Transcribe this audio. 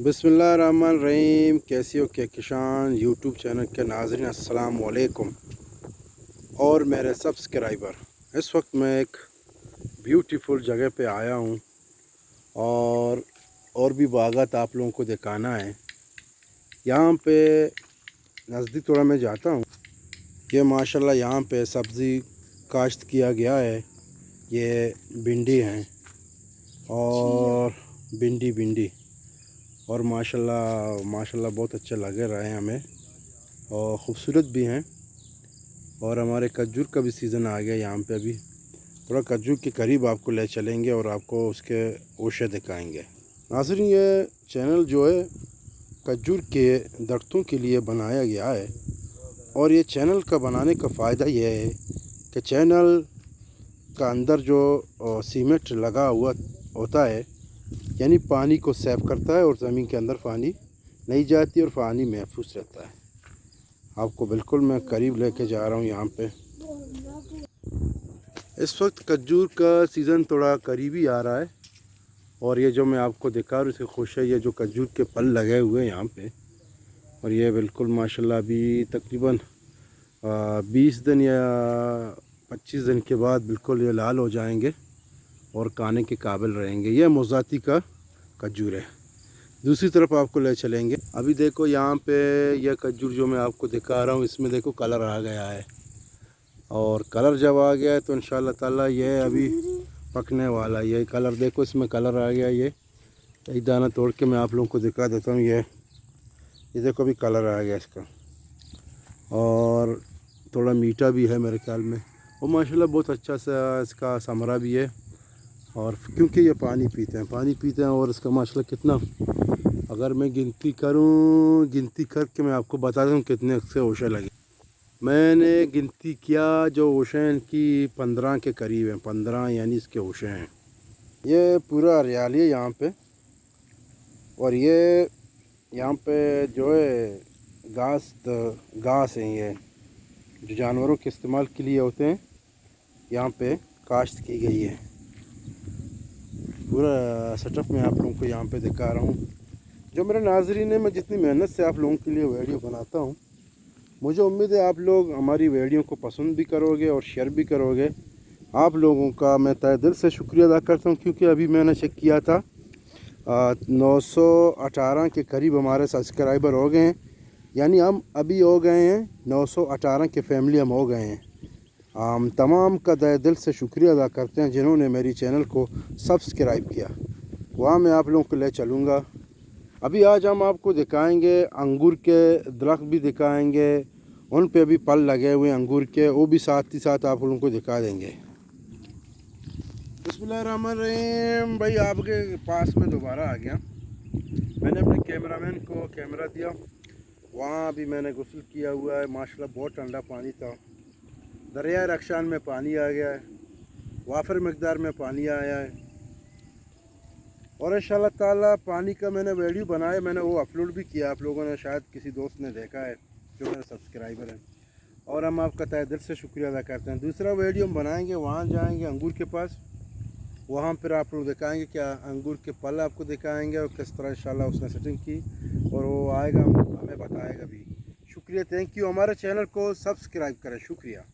बिस्मिल्लाहिर्रहमानिर्रहीम। कैसे हो क्या किसान यूट्यूब चैनल के नाज़रीन, अस्सलाम वालेकुम और मेरे सब्सक्राइबर। इस वक्त मैं एक ब्यूटीफुल जगह पे आया हूँ और भी बागात आप लोगों को दिखाना है। यहाँ पे नज़दीक थोड़ा मैं जाता हूँ। ये माशाल्लाह यहाँ पे सब्ज़ी काश्त किया गया है। ये भिंडी हैं और भिंडी और माशाल्लाह बहुत अच्छे लग रहे हैं हमें और ख़ूबसूरत भी हैं। और हमारे खजूर का भी सीज़न आ गया यहाँ पे। अभी थोड़ा खजूर के करीब आपको ले चलेंगे और आपको उसके ओशे दिखाएंगे। नाज़रीन, ये चैनल जो है खजूर के दरख्तों के लिए बनाया गया है और ये चैनल का बनाने का फ़ायदा ये है कि चैनल का अंदर जो सीमेंट लगा हुआ होता है, यानी पानी को सेव करता है और ज़मीन के अंदर पानी नहीं जाती और पानी महफूज रहता है। आपको बिल्कुल मैं करीब लेके जा रहा हूँ यहाँ पे। इस वक्त खजूर का सीज़न थोड़ा करीबी आ रहा है और ये जो मैं आपको दिखा रहा हूँ इससे खुश है। ये जो खजूर के पल लगे हुए हैं यहाँ पे और ये बिल्कुल माशाल्लाह अभी तकरीबन 20 दिन या 25 दिन के बाद बिल्कुल ये लाल हो जाएंगे और खाने के काबिल रहेंगे। ये मोज़ाती का खजूर है। दूसरी तरफ आपको ले चलेंगे। अभी देखो यहाँ पे यह खजूर जो मैं आपको दिखा रहा हूँ, इसमें देखो कलर आ गया है और कलर जब आ गया है तो इंशाअल्लाह ताला ये अभी पकने वाला है। ये कलर देखो, इसमें कलर आ गया। ये एक दाना तोड़ के मैं आप लोगों को दिखा देता हूँ। ये देखो अभी कलर आ गया इसका और थोड़ा मीठा भी है मेरे ख्याल में और माशाल्लाह बहुत अच्छा सा इसका समरा भी है। और क्योंकि ये पानी पीते हैं और इसका माशाल्लाह कितना, अगर मैं गिनती करके मैं आपको बता दूँ कितने से ओशे लगे। मैंने गिनती किया, जो ओशे हैं इनकी 15 के करीब हैं। 15 यानी इसके ओशे हैं। ये पूरा हरियाली है यहाँ पे और ये यहाँ पे जो है घास हैं, ये जो जानवरों के इस्तेमाल के लिए होते हैं, यहाँ पे काश्त की गई है। पूरा सेटअप मैं आप लोगों को यहाँ पे दिखा रहा हूँ। जो मेरे नाज़रीन है, मैं जितनी मेहनत से आप लोगों के लिए वीडियो बनाता हूँ, मुझे उम्मीद है आप लोग हमारी वीडियो को पसंद भी करोगे और शेयर भी करोगे। आप लोगों का मैं तहे दिल से शुक्रिया अदा करता हूँ, क्योंकि अभी मैंने चेक किया था 918 के करीब हमारे सब्सक्राइबर हो गए हैं। यानी हम अभी हो गए हैं 918 के फैमिली हम हो गए हैं। हम तमाम का तहे दिल से शुक्रिया अदा करते हैं जिन्होंने मेरी चैनल को सब्सक्राइब किया। वहाँ मैं आप लोगों को ले चलूँगा। अभी आज हम आपको दिखाएंगे अंगूर के दरख्त भी दिखाएंगे, उन पे भी पल लगे हुए अंगूर के, वो भी साथ ही साथ आप लोगों को दिखा देंगे। बिस्मिल्लाहिर्रहमानिर्रहीम। भाई आपके पास में दोबारा आ गया। मैंने अपने कैमरामैन को कैमरा दिया। वहाँ अभी मैंने गुस्ल किया हुआ है। माशाल्लाह बहुत ठंडा पानी था। दरिया रक्षान में पानी आ गया है, वाफर मकदार में पानी आया है और इंशाअल्लाह ताला पानी का मैंने वीडियो बनाया, मैंने वो अपलोड भी किया। आप लोगों ने शायद किसी दोस्त ने देखा है जो मेरे सब्सक्राइबर हैं और हम आपका तहे दिल से शुक्रिया अदा करते हैं। दूसरा वीडियो हम बनाएंगे, वहाँ जाएंगे अंगूर के पास, वहाँ पर आप लोग दिखाएंगे क्या अंगूर के पल आपको दिखाएंगे और किस तरह इंशाअल्लाह उसने सेटिंग की और वो आएगा हमें बताएगा भी। शुक्रिया, थैंक यू। हमारे चैनल को सब्सक्राइब करें। शुक्रिया।